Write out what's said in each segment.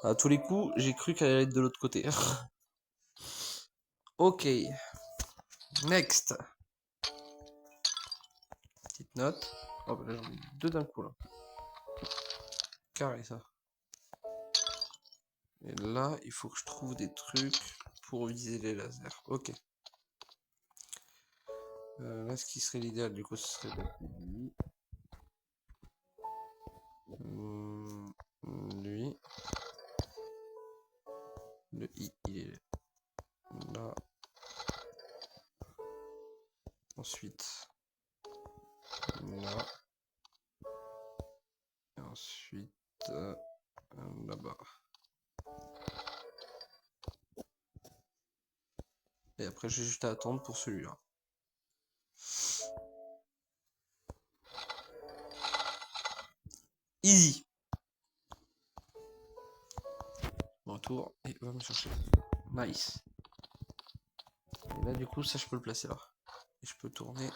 À tous les coups, j'ai cru qu'elle allait être de l'autre côté. Ok, next. Petite note. Oh, bah là, j'en ai deux d'un coup là. Carré ça. Et là, il faut que je trouve des trucs pour viser les lasers. Ok. Là, ce qui serait l'idéal, du coup, ce serait d'appeler lui. Lui. Le I, il est là. Ensuite, là. Et ensuite, là-bas. Et après, j'ai juste à attendre pour celui-là. Easy. Retour et va me chercher. Nice. Et là, du coup, ça, je peux le placer là. Et je peux tourner.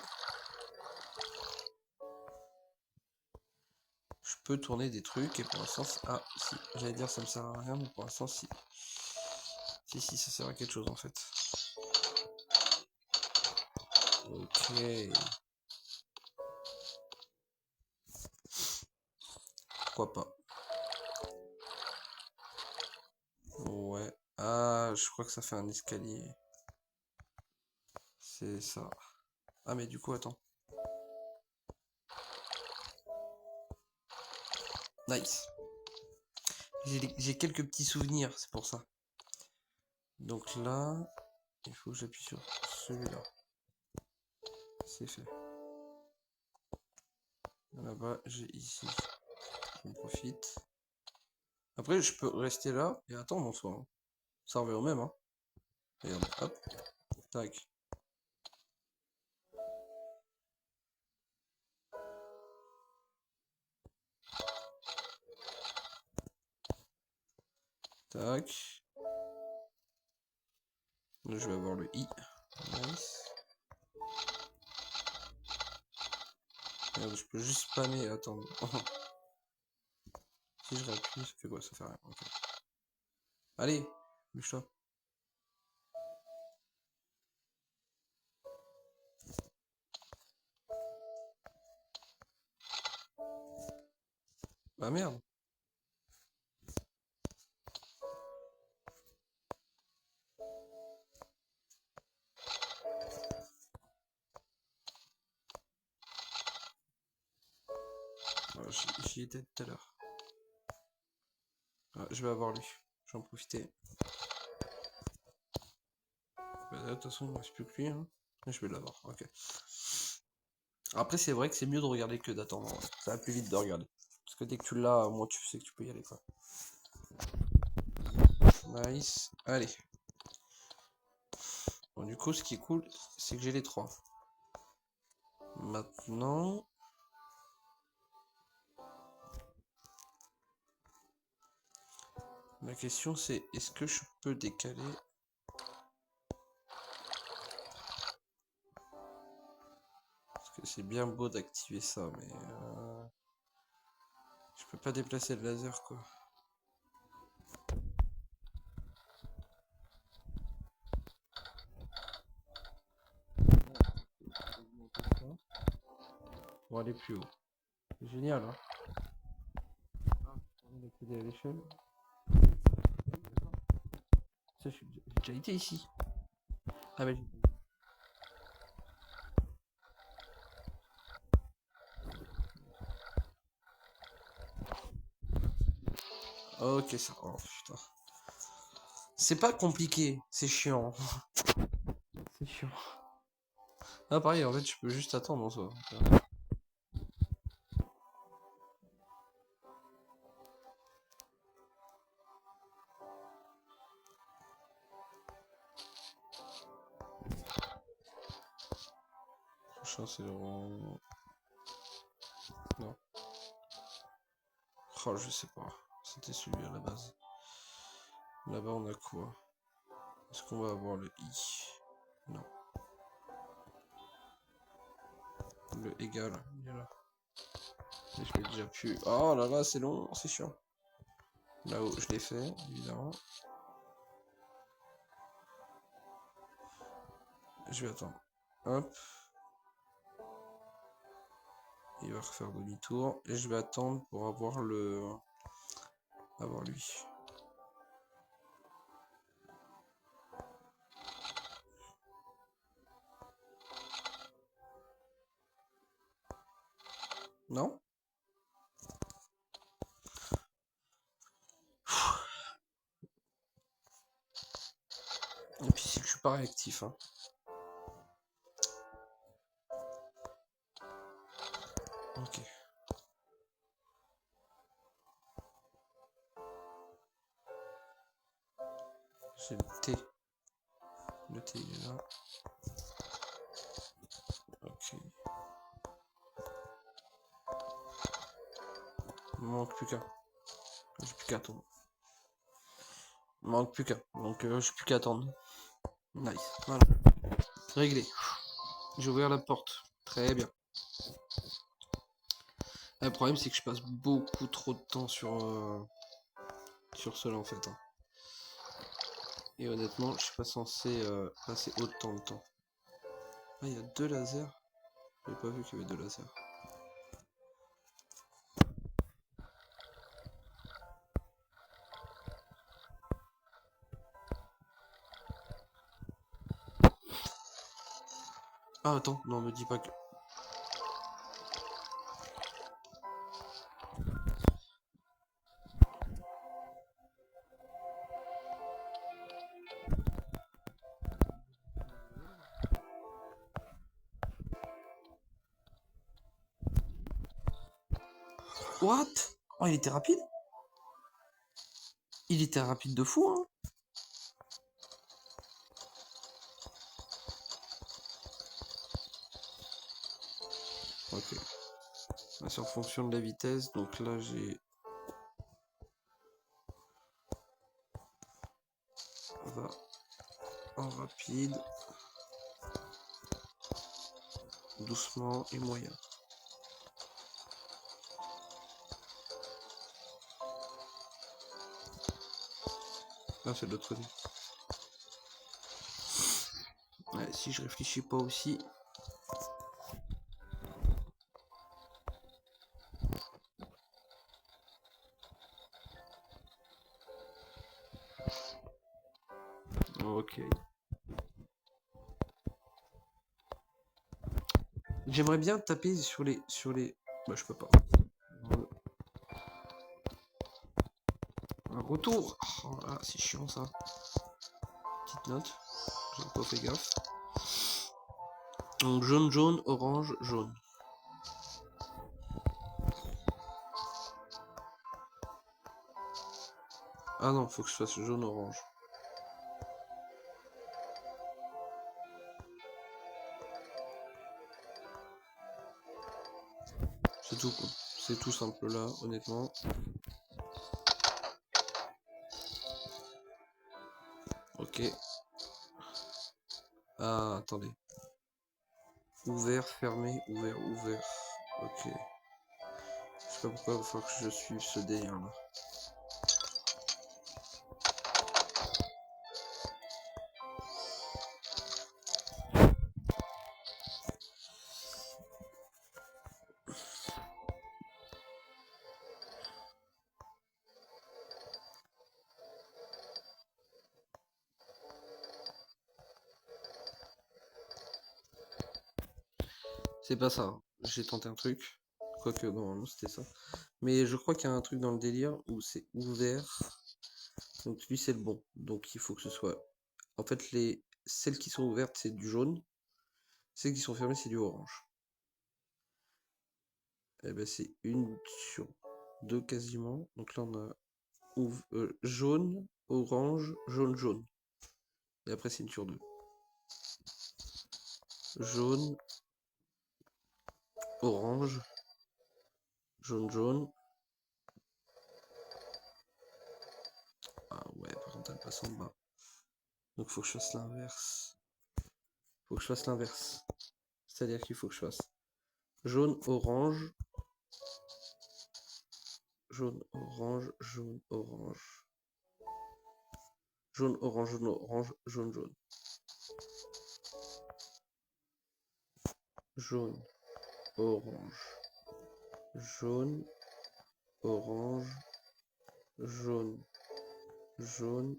Je peux tourner des trucs et pour l'instant, ah, si. J'allais dire ça me sert à rien, mais pour l'instant, si. Si, ça sert à quelque chose en fait. Ok. Pourquoi pas. Ouais. Ah, je crois que ça fait un escalier. C'est ça. Ah, mais du coup, attends. Nice. J'ai quelques petits souvenirs, c'est pour ça. Donc là, il faut que j'appuie sur celui-là. C'est fait. Là-bas, j'ai ici. J'en profite. Après, je peux rester là et attendre en soi, hein. Ça revient au même, hein. Regarde, hop, tac. Tac. Là, je vais avoir le I. Nice. Merde, je peux juste spammer, attendre. Si je réappuie, ça fait quoi? Ça fait rien. Ok. Allez, bouge-toi. Bah merde. Voilà, j'y étais tout à l'heure. Ah, je vais avoir lui. Je vais en profiter. Bah, de toute façon, il ne reste plus que lui, hein. Mais je vais l'avoir. Ok. Après, c'est vrai que c'est mieux de regarder que d'attendre, ouais. Ça va plus vite de regarder. Parce que dès que tu l'as, moi, tu sais que tu peux y aller, quoi. Nice. Allez. Bon, du coup, ce qui est cool, c'est que j'ai les trois. Maintenant, la question c'est est-ce que je peux décaler? Parce que c'est bien beau d'activer ça, mais je peux pas déplacer le laser quoi. Pour aller plus haut. C'est génial, hein? On va accéder à l'échelle. Ça, j'ai déjà été ici. Ah, mais ok, ça. Oh putain. C'est pas compliqué, c'est chiant. C'est chiant. Ah, pareil, en fait, je peux juste attendre en soi. Prochain, c'est le rang. Non. Oh, je sais pas. C'était celui à la base. Là-bas, on a quoi? Est-ce qu'on va avoir le I? Non. Le égal, il est là. Et je l'ai déjà pu. Oh là là, c'est long, c'est chiant. Là-haut, je l'ai fait, évidemment. Je vais attendre. Hop. Il va refaire demi-tour. Et je vais attendre pour avoir avoir lui. Non? Et puis c'est que je suis pas réactif. Hein. Ok. J'ai le T. Le T il est là. Ok. Il manque plus qu'un. J'ai plus qu'à attendre. Il manque plus qu'un. Donc j'ai plus qu'à attendre. Nice. Voilà. Réglé. J'ai ouvert la porte. Très bien. Le problème c'est que je passe beaucoup trop de temps sur cela en fait. Hein. Et honnêtement, je suis pas censé passer autant de temps. Ah, il y a 2 lasers. J'avais pas vu qu'il y avait 2 lasers. Ah attends, non me dis pas que... What? Oh il était rapide? Il était rapide de fou hein. Ok. Là, c'est en fonction de la vitesse, donc là j'ai... On va en rapide, doucement et moyen. Là c'est de l'autre côté. Ouais, si je réfléchis pas aussi... Ok. J'aimerais bien taper sur les... Bah je peux pas. Un retour. Oh là, c'est chiant ça. Petite note. J'ai pas fait gaffe. Donc jaune, jaune, orange, jaune. Ah non, faut que je fasse jaune, orange. C'est tout quoi. C'est tout simple là, honnêtement. Ok. Ah, attendez. Ouvert, fermé, ouvert, ouvert. Ok. Je sais pas pourquoi il va falloir que je suive ce délire là. C'est pas ça. Hein. J'ai tenté un truc. Quoique, normalement, c'était ça. Mais je crois qu'il y a un truc dans le délire où c'est ouvert. Donc lui, c'est le bon. Donc il faut que ce soit... En fait, celles qui sont ouvertes, c'est du jaune. Celles qui sont fermées, c'est du orange. Et ben c'est une sur deux quasiment. Donc là, on a jaune, orange, jaune, jaune. Et après, c'est une sur deux. Jaune, orange, jaune, jaune. Ah ouais, par contre, elle passe en bas. Donc, faut que je fasse l'inverse. Faut que je fasse l'inverse. C'est-à-dire qu'il faut que je fasse jaune, orange, jaune, orange, jaune, orange. Jaune, orange, jaune, orange, jaune, jaune. Jaune, orange, jaune, orange, jaune, jaune,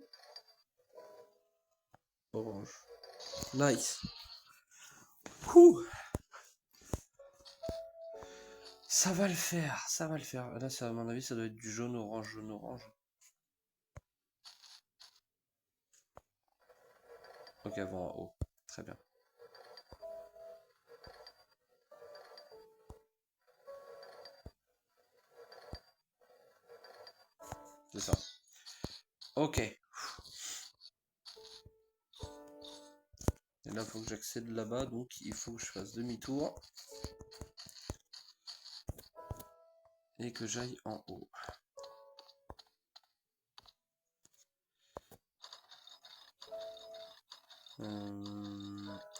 orange. Nice. Ouh. Ça va le faire, ça va le faire. Là, ça, à mon avis, ça doit être du jaune, orange, jaune, orange. Ok, avant en haut. Très bien. C'est ça. Ok. Et là, il faut que j'accède là-bas, donc il faut que je fasse demi-tour. Et que j'aille en haut.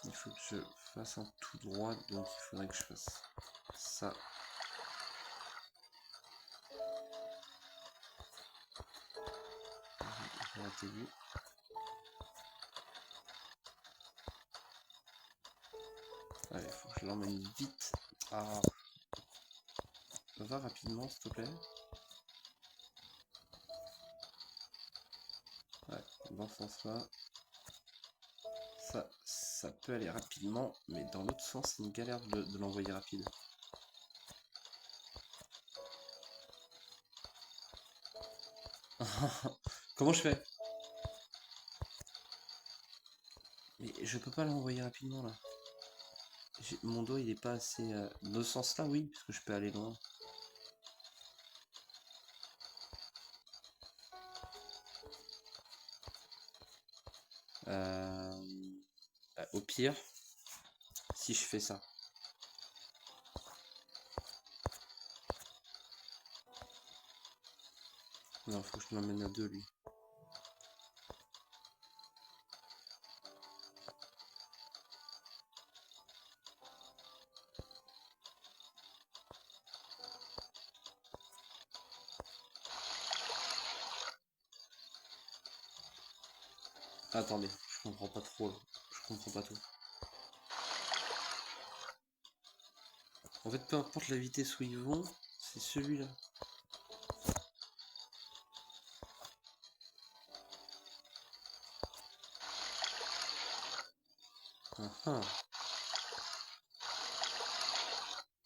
Il faut que je fasse un tout droit, donc il faudrait que je fasse ça. J'ai raté lui. Allez, il faut que je l'emmène vite. Ah. Va rapidement, s'il te plaît. Ouais, dans ce sens-là. Ça peut aller rapidement, mais dans l'autre sens, c'est une galère de l'envoyer rapide. Comment je fais? Mais je peux pas l'envoyer rapidement là. Mon dos il est pas assez... Dans ce sens là oui, parce que je peux aller loin. Au pire, si je fais ça. Non, faut que je l'emmène à deux lui. Attendez, je comprends pas trop là. Je comprends pas tout. En fait, peu importe la vitesse où ils vont, c'est celui-là. Ah.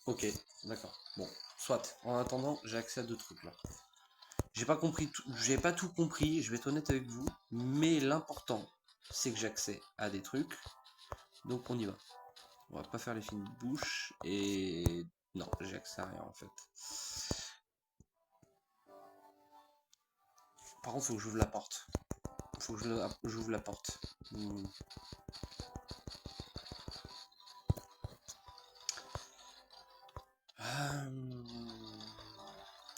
Ok, d'accord. Bon, soit. En attendant, j'ai accès à deux trucs là. J'ai pas compris tout, j'ai pas tout compris, je vais être honnête avec vous, mais l'important, c'est que j'ai accès à des trucs, donc on y va. On va pas faire les films de bouche, et non, j'ai accès à rien en fait. Par contre, faut que j'ouvre la porte. Faut que j'ouvre la porte.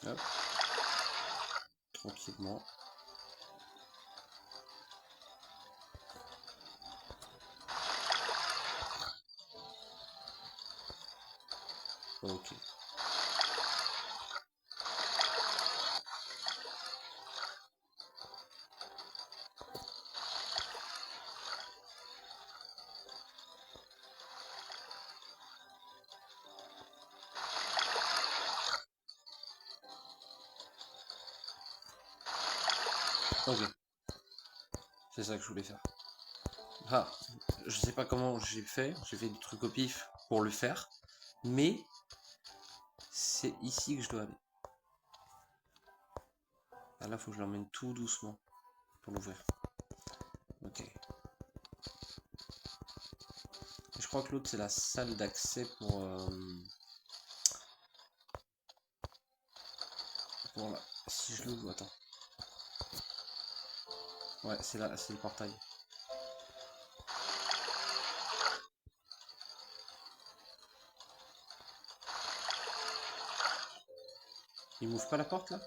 Hop. Tranquillement. Ok. Ok. C'est ça que je voulais faire. Ah, je sais pas comment j'ai fait du truc au pif pour le faire, mais c'est ici que je dois aller. Ah, là, faut que je l'emmène tout doucement pour l'ouvrir. Ok. Et je crois que l'autre, c'est la salle d'accès pour... Voilà. Si je l'ouvre, attends. Ouais, c'est là, c'est le portail. Il m'ouvre pas la porte, là?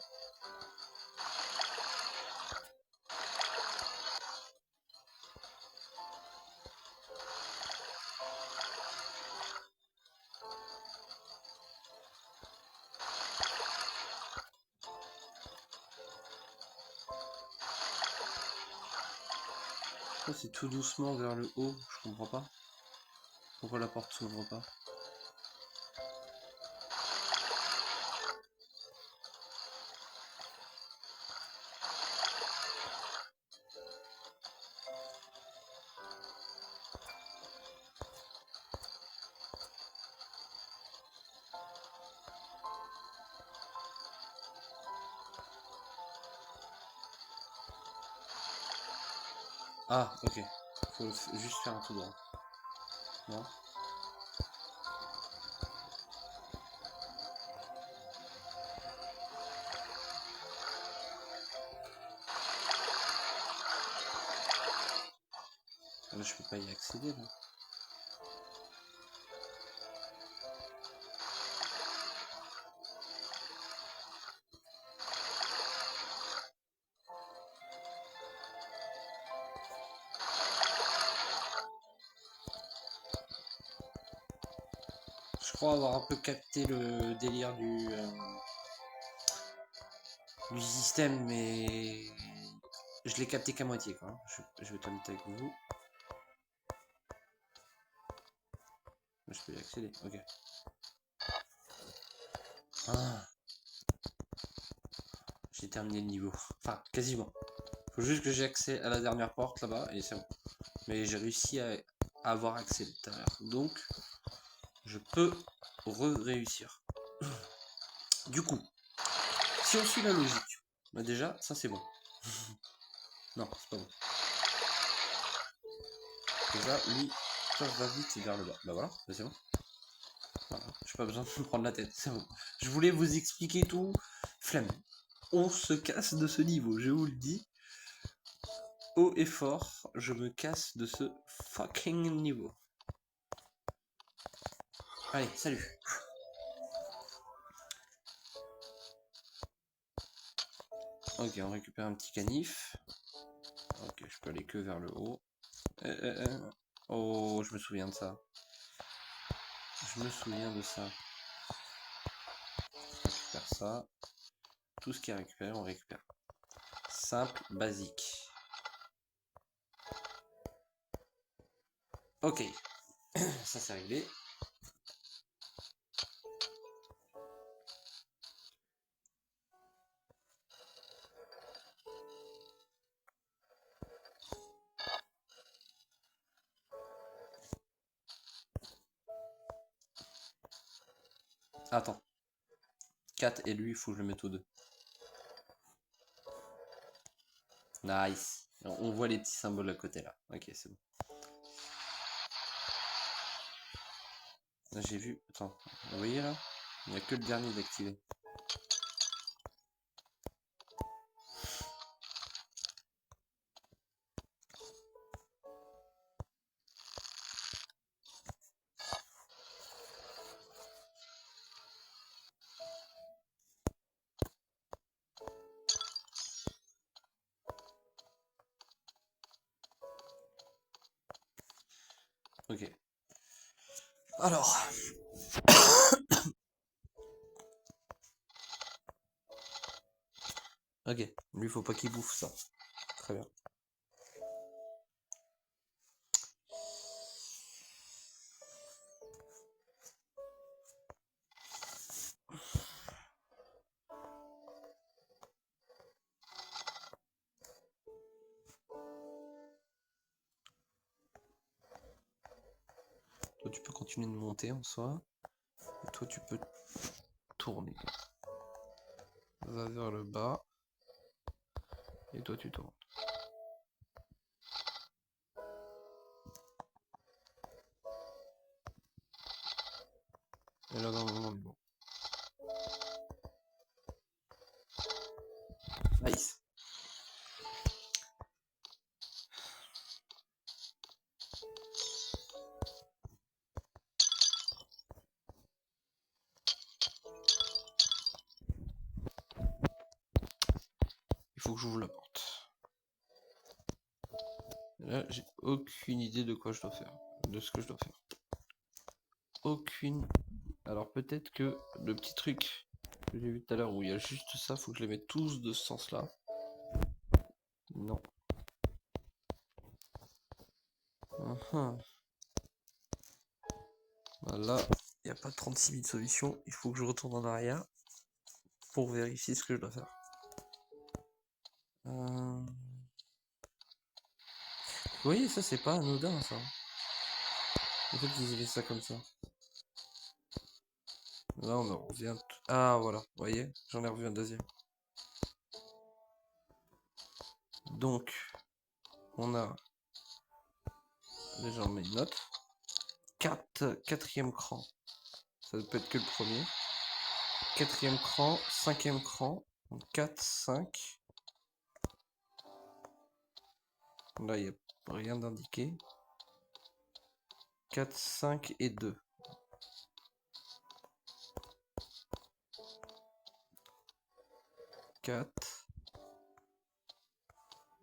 Pourquoi c'est tout doucement vers le haut? Je comprends pas. Pourquoi la porte s'ouvre pas? Ah, ok. Faut juste faire un tout droit. Non? Là, je peux pas y accéder, là. Je crois avoir un peu capté le délire du système, mais je l'ai capté qu'à moitié, quoi. Je vais t'inviter avec vous. Je peux y accéder, ok. Ah, j'ai terminé le niveau. Enfin, quasiment. Faut juste que j'ai accès à la dernière porte là-bas et c'est bon. Mais j'ai réussi à avoir accès tout à l'heure. Donc, je peux réussir. Du coup, si on suit la logique, bah déjà, ça c'est bon. Non, c'est pas bon. Déjà, lui, ça va vite vers le bas. Bah voilà, c'est bon. Voilà, j'ai pas besoin de me prendre la tête, c'est bon. Je voulais vous expliquer tout. Flemme. On se casse de ce niveau, je vous le dis. Haut et fort, je me casse de ce fucking niveau. Allez, salut. Ok, on récupère un petit canif. Ok, je peux aller que vers le haut. Oh, je me souviens de ça. Je me souviens de ça. On récupère ça. Tout ce qui est récupéré, on récupère. Simple, basique. Ok, ça c'est réglé. Attends. 4 et lui, il faut que je le mette au 2. Nice. On voit les petits symboles à côté là. Ok, c'est bon. Là, j'ai vu. Attends, vous voyez là? Il n'y a que le dernier d'activer. Ok. Alors. Ok. Lui, faut pas qu'il bouffe ça. Très bien. Toi, tu peux continuer de monter en soi. Et toi, tu peux tourner. Va vers le bas. Et toi, tu tournes. Et là, dans le moment, bon. Nice. Il faut que j'ouvre la porte. Là, j'ai aucune idée de quoi je dois faire. De ce que je dois faire. Aucune. Alors peut-être que le petit truc que j'ai vu tout à l'heure où il y a juste ça, faut que je les mette tous de ce sens-là. Non. Uhum. Là, il n'y a pas 36 000 solutions. Il faut que je retourne en arrière pour vérifier ce que je dois faire. Vous voyez, ça, c'est pas anodin, ça. En fait, ils avaient ça comme ça. Là, on en revient... Ah, voilà. Vous voyez, j'en ai revu un deuxième. Donc, on a... Déjà, on met une note. Quatrième cran. Ça peut être que le premier. Quatrième cran, cinquième cran. 4, 5. Là, il n'y a rien d'indiqué. 4, 5 et 2. 4.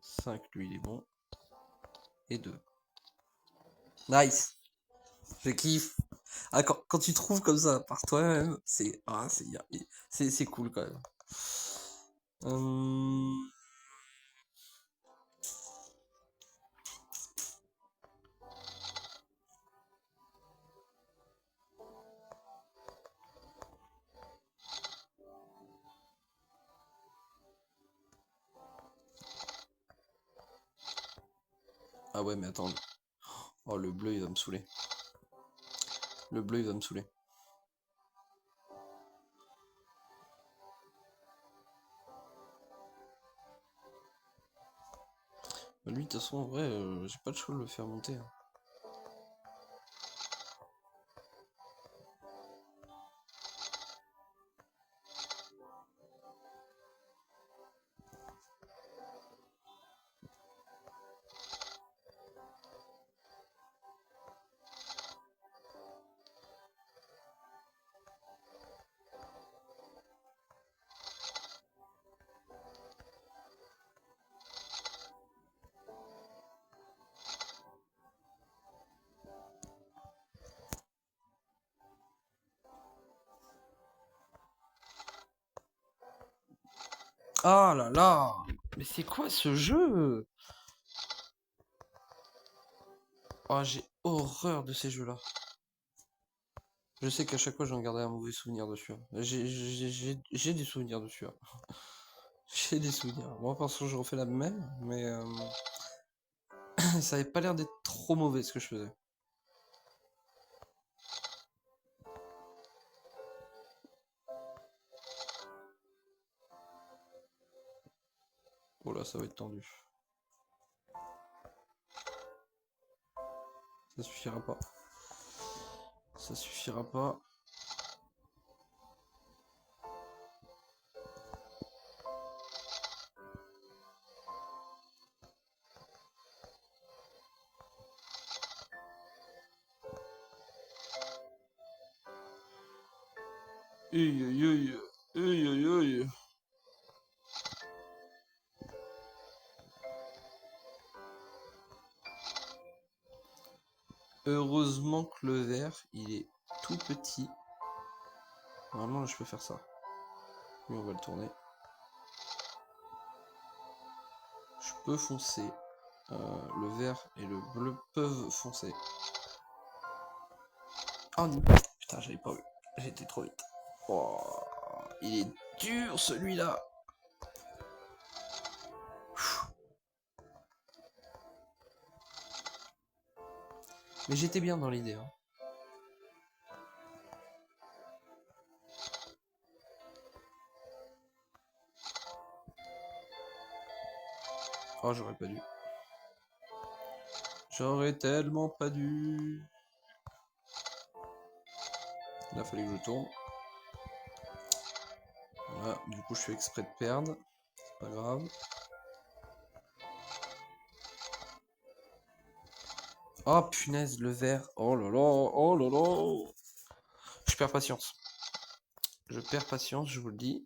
5, lui, il est bon. Et 2. Nice. Je kiffe. Ah, quand tu trouves comme ça par toi-même, c'est cool quand même. Ah ouais, mais attends. Oh, le bleu, il va me saouler. Le bleu, il va me saouler. Bah, lui, de toute façon, en vrai, j'ai pas le choix de le faire monter, hein. Ah là là! Mais c'est quoi ce jeu? Oh, j'ai horreur de ces jeux-là. Je sais qu'à chaque fois, j'en gardais un mauvais souvenir dessus, hein. J'ai des souvenirs dessus, hein. J'ai des souvenirs. Moi, parce que je refais la même, mais ça avait pas l'air d'être trop mauvais ce que je faisais. Oh là, ça va être tendu. Ça suffira pas. Ça suffira pas. Aïe aïe aïe. Aïe aïe aïe. Heureusement que le vert, il est tout petit. Normalement, là, je peux faire ça. Lui, on va le tourner. Je peux foncer. Le vert et le bleu peuvent foncer. Oh non. Putain, j'avais pas vu. J'ai été trop vite. Oh, il est dur celui-là. Mais j'étais bien dans l'idée, hein. Oh, j'aurais pas dû. J'aurais tellement pas dû. Là, fallait que je tourne. Voilà, du coup, je fais exprès de perdre. C'est pas grave. Oh punaise, le vert. Oh là là, oh là là. Je perds patience. Je perds patience, je vous le dis.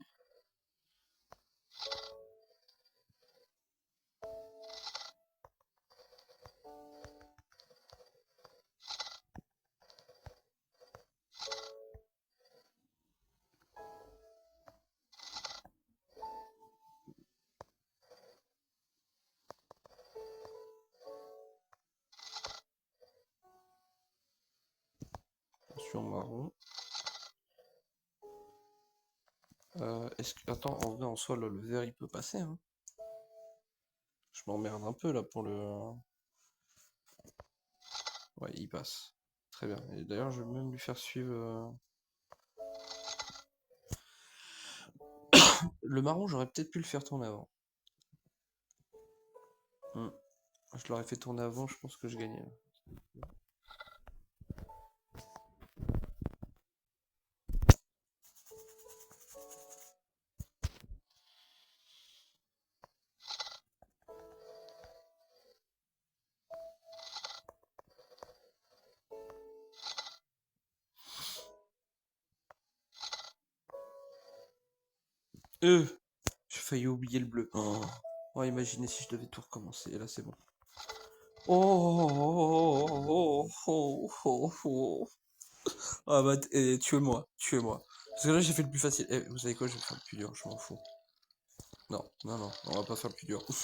sur marron. Est-ce que... Attends, en vrai, en soi, là, le vert, il peut passer, hein. Je m'emmerde un peu, là, pour le... Ouais, il passe. Très bien. Et d'ailleurs, je vais même lui faire suivre... Le marron, j'aurais peut-être pu le faire tourner avant. Je l'aurais fait tourner avant, je pense que je gagnais. J'ai failli oublier le bleu. Oh, imaginez si je devais tout recommencer. Et là, c'est bon. Oh. Ah bah, tuez-moi, tuez-moi. Parce que là, j'ai fait le plus facile. Vous savez quoi, je vais faire le plus dur, je m'en fous. Non, on va pas faire le plus dur. Parce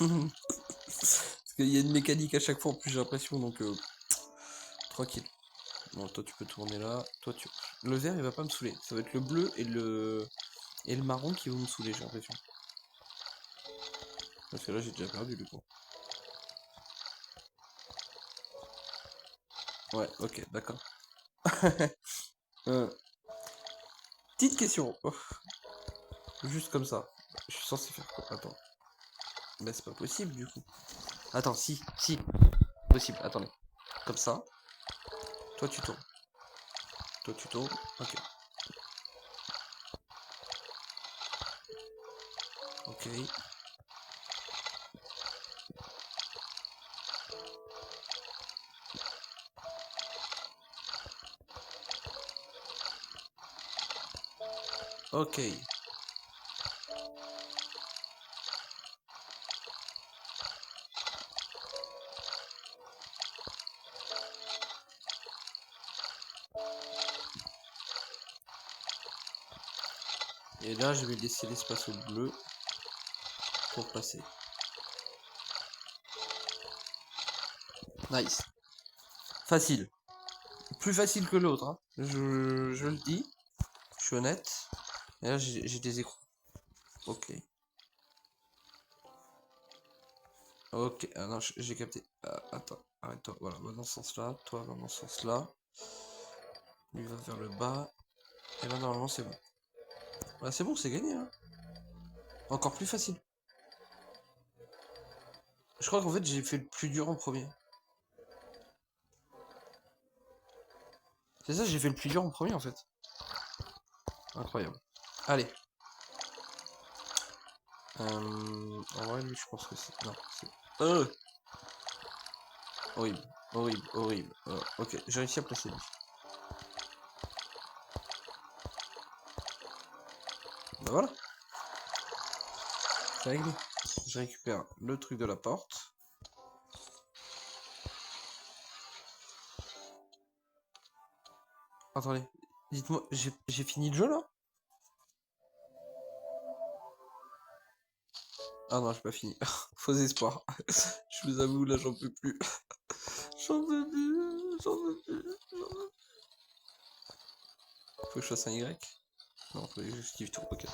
qu'il y a une mécanique à chaque fois en plus, j'ai l'impression, donc tranquille. Bon, toi, tu peux tourner là. Toi, tu... Le vert, il va pas me saouler. Ça va être le bleu et le marron qui vont me saouler, j'ai l'impression. Parce que là, j'ai déjà perdu, du coup. Ouais, ok, d'accord. Petite question. Oh, juste comme ça. Je suis censé faire quoi? Attends. Bah, c'est pas possible, du coup. Attends, si. Possible, attendez. Comme ça. Toi, tu tournes. Toi, tu tournes. Ok. Ok. Ok. Et là, je vais laisser l'espace au bleu pour passer. Nice. Facile. Plus facile que l'autre, hein. Je le dis. Je suis honnête. Et là, j'ai des écrous. Ok. Ok. Ah non, j'ai capté. Ah, attends. Arrête-toi. Voilà, va dans ce sens-là. Toi, va dans ce sens-là. Lui va vers le bas. Et là, normalement, c'est bon. Voilà, c'est bon, c'est gagné, hein. Encore plus facile. Je crois qu'en fait, j'ai fait le plus dur en premier. C'est ça, j'ai fait le plus dur en premier, en fait. Incroyable. Allez. En vrai, lui, je pense que c'est... Non, c'est... Horrible. Ok, j'ai réussi à placer lui. Bah voilà. C'est réglé. Je récupère le truc de la porte. Attendez. Dites-moi, j'ai fini le jeu, là? Ah non, j'ai pas fini. Faux espoir. Je vous avoue, là, j'en peux plus. J'en peux plus. Faut que je fasse un Y? Non, faut que j'esquive tout. Ok.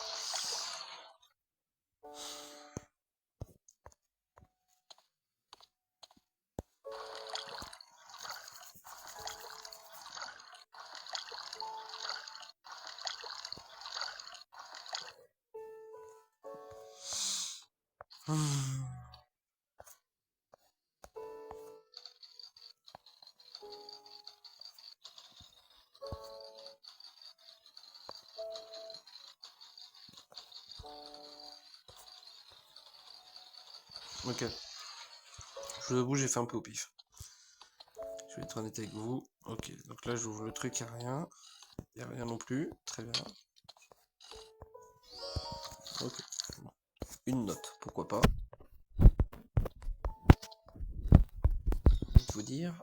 Ok. Je vous avoue, j'ai fait un peu au pif. Je vais être honnête avec vous. Ok, donc là, j'ouvre le truc, y'a rien. Y'a rien non plus. Très bien. Ok. Bon. Une note, pourquoi pas. Je vais vous dire.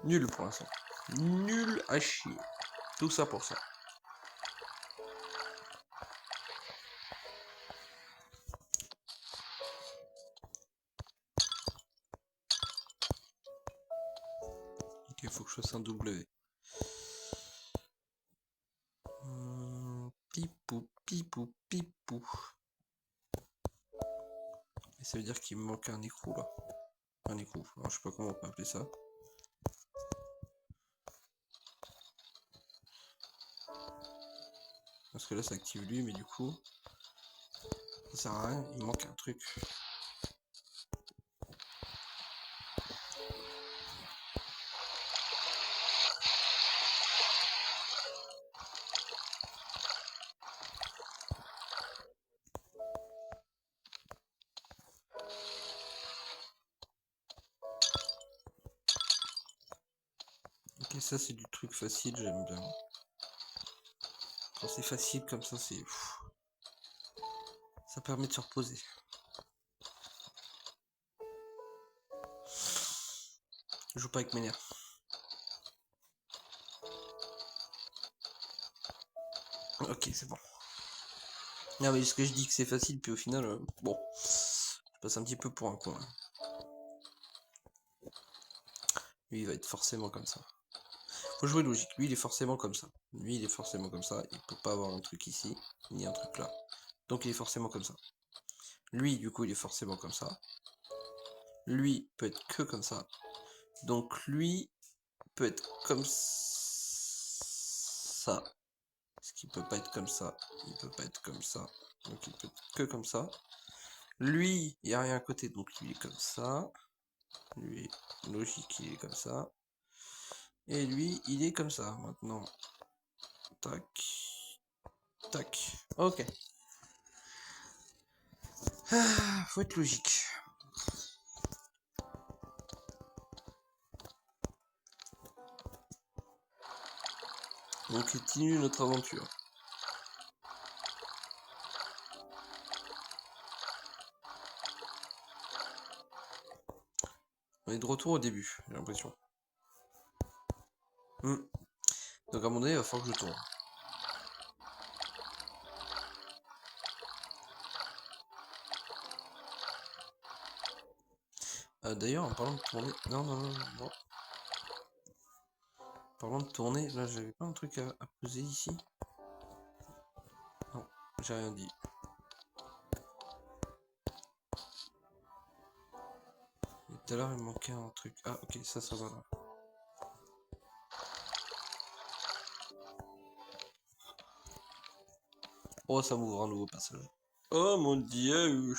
Nul pour l'instant. Nul à chier. Tout ça pour ça. faut que je fasse un W. Pipou, pipou, pipou. Et ça veut dire qu'il me manque un écrou là. Un écrou. Alors, je sais pas comment on peut appeler ça. Parce que là ça active lui, mais du coup ça sert à rien, il manque un truc. Ok, ça c'est du truc facile, j'aime bien. Quand c'est facile comme ça, c'est... Ça permet de se reposer. Je joue pas avec mes nerfs. Ok, c'est bon. Non mais ce que je dis que c'est facile, puis au final, bon, je passe un petit peu pour un con. Lui, il va être forcément comme ça. Faut jouer logique. Lui, il est forcément comme ça. Lui, il est forcément comme ça. Il peut pas avoir un truc ici, ni un truc là. Donc, il est forcément comme ça. Lui, du coup, il est forcément comme ça. Lui peut être que comme ça. Donc, lui peut être comme ça. Parce qu'il peut pas être comme ça. Il peut pas être comme ça. Donc, il peut être que comme ça. Lui, il n'y a rien à côté. Donc, lui, il est comme ça. Lui, logique, il est comme ça. Et lui, il est comme ça. Maintenant, tac. Tac. Ok. Ah, faut être logique. On continue notre aventure. On est de retour au début, j'ai l'impression. Donc à mon avis, il va falloir que je tourne. D'ailleurs, en parlant de tourner... Non, non, non, non. En parlant de tourner, là, j'avais pas un truc à poser ici. Non, j'ai rien dit. Et tout à l'heure, il me manquait un truc. Ah, ok, ça va là. Oh, ça m'ouvre un nouveau passage. Oh mon dieu.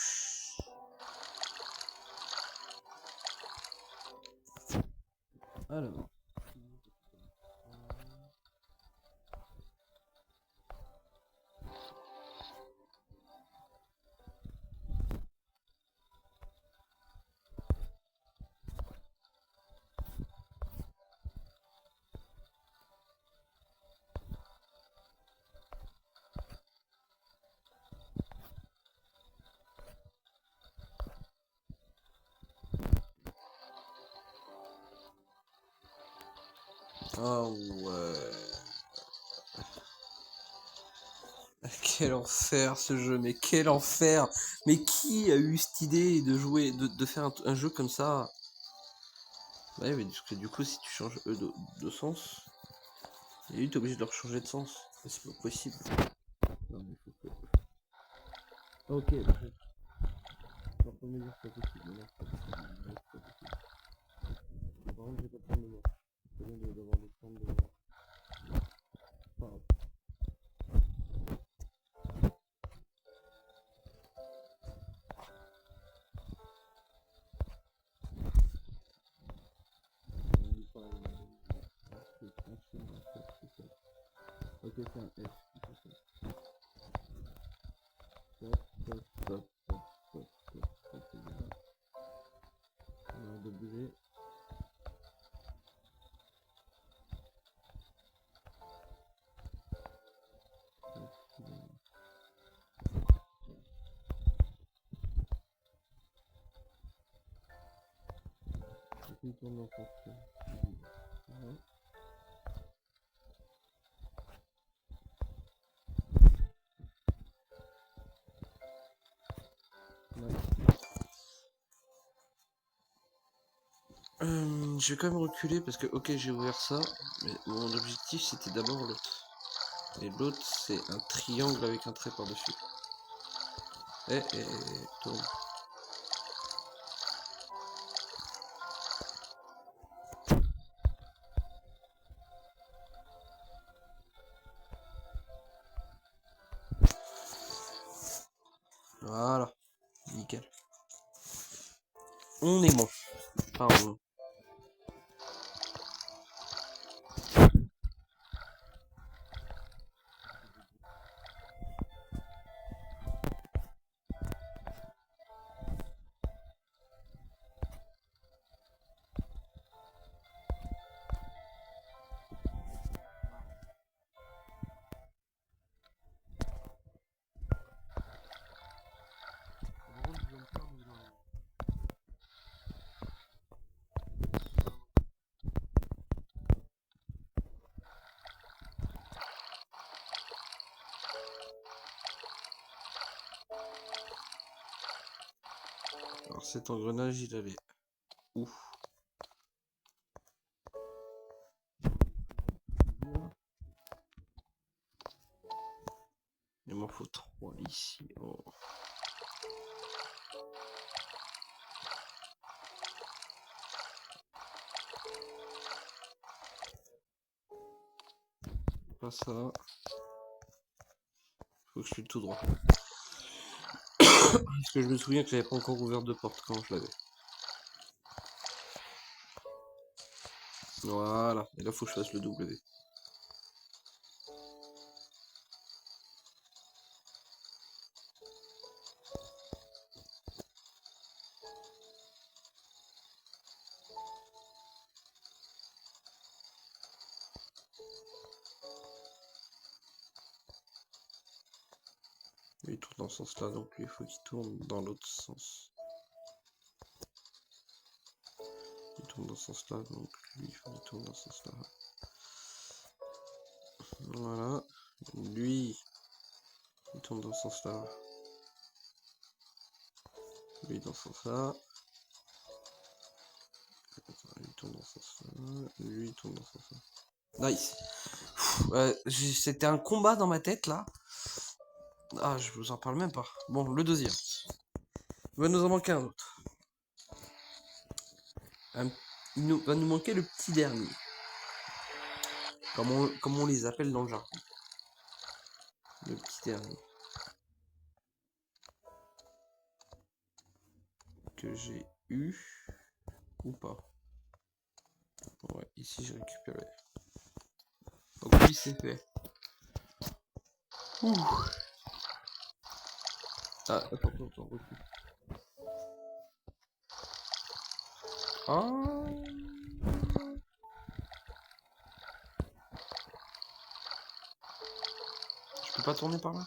Alors. Oh ouais. Quel enfer ce jeu, mais quel enfer! Mais qui a eu cette idée de jouer, de faire un jeu comme ça? Ouais, mais du coup, si tu changes de sens, et lui, t'es obligé de leur changer de sens. C'est pas possible. Non, mais faut que... Ok, d'accord. Je suis en train de me dire que c'est pas possible, mais non, c'est pas possible. Non, c'est pas possible. Par contre, j'ai pas de temps de mort. C'est bien d'avoir des temps de mort. Pas grave. Ok, c'est un F. Stop, stop, stop, stop, stop, stop, stop, c'est bien. On a de bouger. Il tourne en fonction. Voilà. Ouais. Je vais quand même reculer parce que, ok, j'ai ouvert ça, mais mon objectif c'était d'abord l'autre. Et l'autre, c'est un triangle avec un trait par-dessus. Tourne. Voilà, nickel. On est bon. Pardon. Alors cet engrenage, il allait où? Il m'en faut 3 ici. Oh. Pas ça. Faut que je suis tout droit. Parce que je me souviens que j'avais pas encore ouvert de porte quand je l'avais. Voilà. Et là, faut que je fasse le W. Lui, il tourne dans ce sens-là, donc lui, il faut qu'il tourne dans l'autre sens. Il tourne dans ce sens-là, donc lui, il faut qu'il tourne dans ce sens-là. Voilà. Lui, il tourne dans ce sens-là. Lui, dans ce sens-là. Lui, il tourne dans ce sens-là. Lui, il tourne dans ce sens-là. Nice. C'était un combat dans ma tête, là. Ah, je vous en parle même pas. Bon, le deuxième. Il va nous en manquer un autre. Il va nous manquer le petit dernier. Comme on les appelle dans le jargon. Le petit dernier. Que j'ai eu ou pas. Ouais, ici j'ai récupéré. Donc oui, c'est fait. Ouh. Ah, attends, recule. Ah. Je peux pas tourner par là?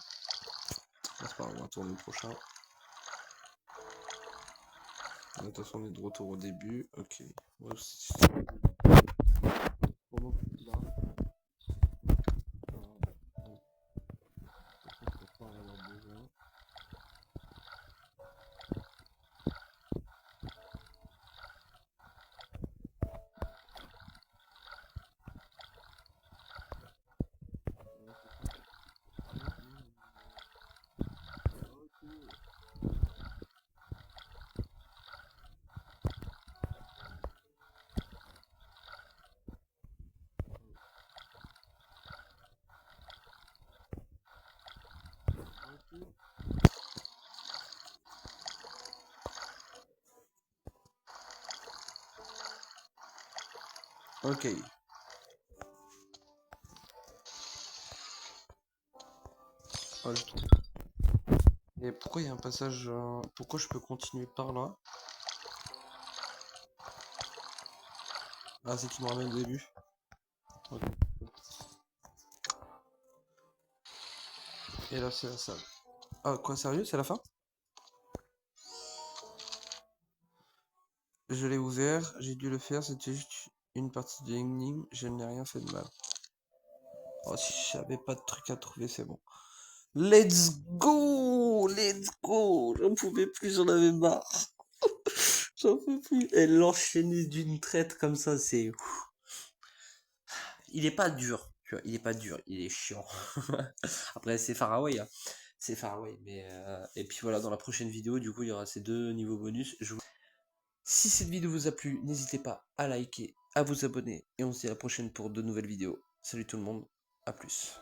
C'est pas grave, on va tourner le prochain. Attention, on est de retour au début. Ok. Ouais, ok. Ah, et pourquoi il y a un passage... pourquoi je peux continuer par là? Ah, c'est qui me ramène au début. Okay. Et là, c'est la salle. Ah, quoi, sérieux? C'est la fin? Je l'ai ouvert, j'ai dû le faire, c'était juste une partie de l'énigme, je n'ai rien fait de mal. Oh, si j'avais pas de truc à trouver, c'est bon. Let's go! Let's go! J'en pouvais plus, j'en avais marre. J'en peux plus. Et l'enchaîner d'une traite comme ça, c'est... Il est pas dur, tu vois, il est pas dur, il est chiant. Après, c'est Faraway, hein. C'est Faraway, mais... Et puis voilà, dans la prochaine vidéo, du coup, il y aura ces 2 niveaux bonus. Si cette vidéo vous a plu, n'hésitez pas à liker, à vous abonner, et on se dit à la prochaine pour de nouvelles vidéos. Salut tout le monde, à plus.